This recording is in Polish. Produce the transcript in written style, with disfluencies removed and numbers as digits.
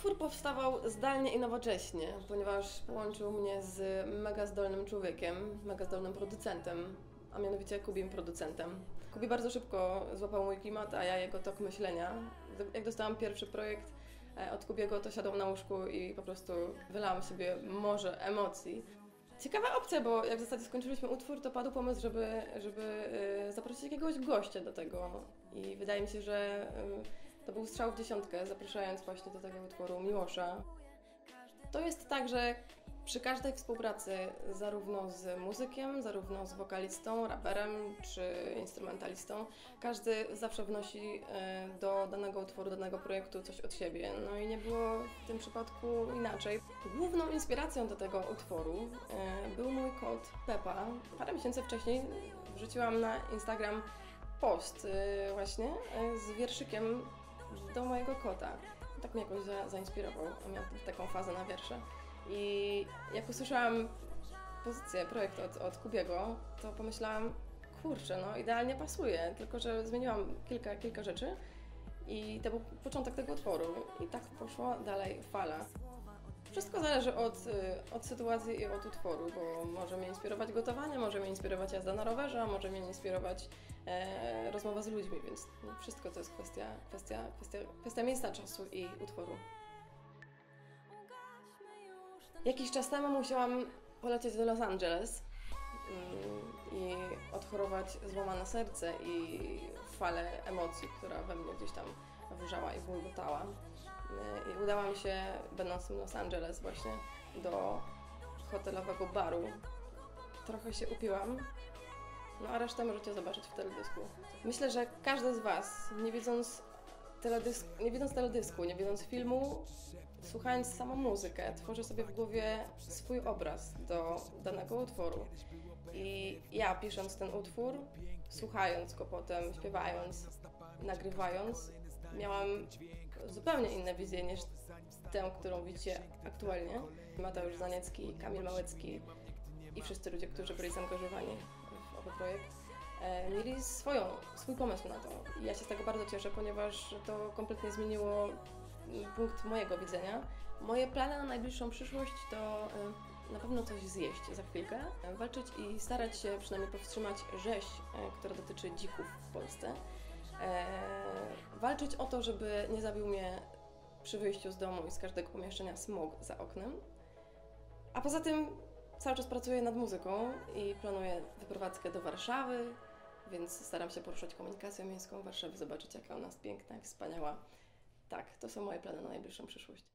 Utwór powstawał zdalnie i nowocześnie, ponieważ połączył mnie z mega zdolnym człowiekiem, mega zdolnym producentem, a mianowicie Kubim producentem. Kubi bardzo szybko złapał mój klimat, a ja jego tok myślenia. Jak dostałam pierwszy projekt od Kubiego, to siadłam na łóżku i po prostu wylałam sobie morze emocji. Ciekawa opcja, bo jak w zasadzie skończyliśmy utwór, to padł pomysł, żeby zaprosić jakiegoś gościa do tego. I wydaje mi się, że to był strzał w dziesiątkę, zapraszając właśnie do tego utworu Miłosza. To jest tak, że przy każdej współpracy zarówno z muzykiem, zarówno z wokalistą, raperem czy instrumentalistą, każdy zawsze wnosi do danego utworu, danego projektu coś od siebie. No i nie było w tym przypadku inaczej. Główną inspiracją do tego utworu był mój kot Pepa. Parę miesięcy wcześniej wrzuciłam na Instagram post właśnie z wierszykiem do mojego kota. Tak mnie jakoś zainspirował, on miał taką fazę na wiersze. I jak usłyszałam pozycję, projekt od Kubiego, to pomyślałam, kurczę, no idealnie pasuje, tylko że zmieniłam kilka rzeczy i to był początek tego utworu i tak poszła dalej fala. Wszystko zależy od sytuacji i od utworu, bo może mnie inspirować gotowanie, może mnie inspirować jazda na rowerze, może mnie inspirować rozmowa z ludźmi, więc no, wszystko to jest kwestia miejsca, czasu i utworu. Jakiś czas temu musiałam polecieć do Los Angeles i odchorować złamane serce i falę emocji, która we mnie gdzieś tam wrzała i bulgotała. I udało mi się, będąc w Los Angeles właśnie, do hotelowego baru. Trochę się upiłam, no a resztę możecie zobaczyć w teledysku. Myślę, że każdy z Was, nie widząc teledysku, nie widząc filmu, słuchając samą muzykę, tworzy sobie w głowie swój obraz do danego utworu. I ja, pisząc ten utwór, słuchając go potem, śpiewając, nagrywając, miałam zupełnie inne wizje niż tę, którą widzicie aktualnie. Mateusz Zaniecki, Kamil Małecki i wszyscy ludzie, którzy byli zaangażowani w owy projekt, mieli swój pomysł na to. I ja się z tego bardzo cieszę, ponieważ to kompletnie zmieniło punkt mojego widzenia. Moje plany na najbliższą przyszłość to na pewno coś zjeść za chwilkę, walczyć i starać się przynajmniej powstrzymać rzeź, która dotyczy dzików w Polsce. Walczyć o to, żeby nie zabił mnie przy wyjściu z domu i z każdego pomieszczenia smog za oknem. A poza tym cały czas pracuję nad muzyką i planuję wyprowadzkę do Warszawy, więc staram się poruszać komunikacją miejską Warszawy, zobaczyć jaka ona jest piękna i wspaniała. Tak, to są moje plany na najbliższą przyszłość.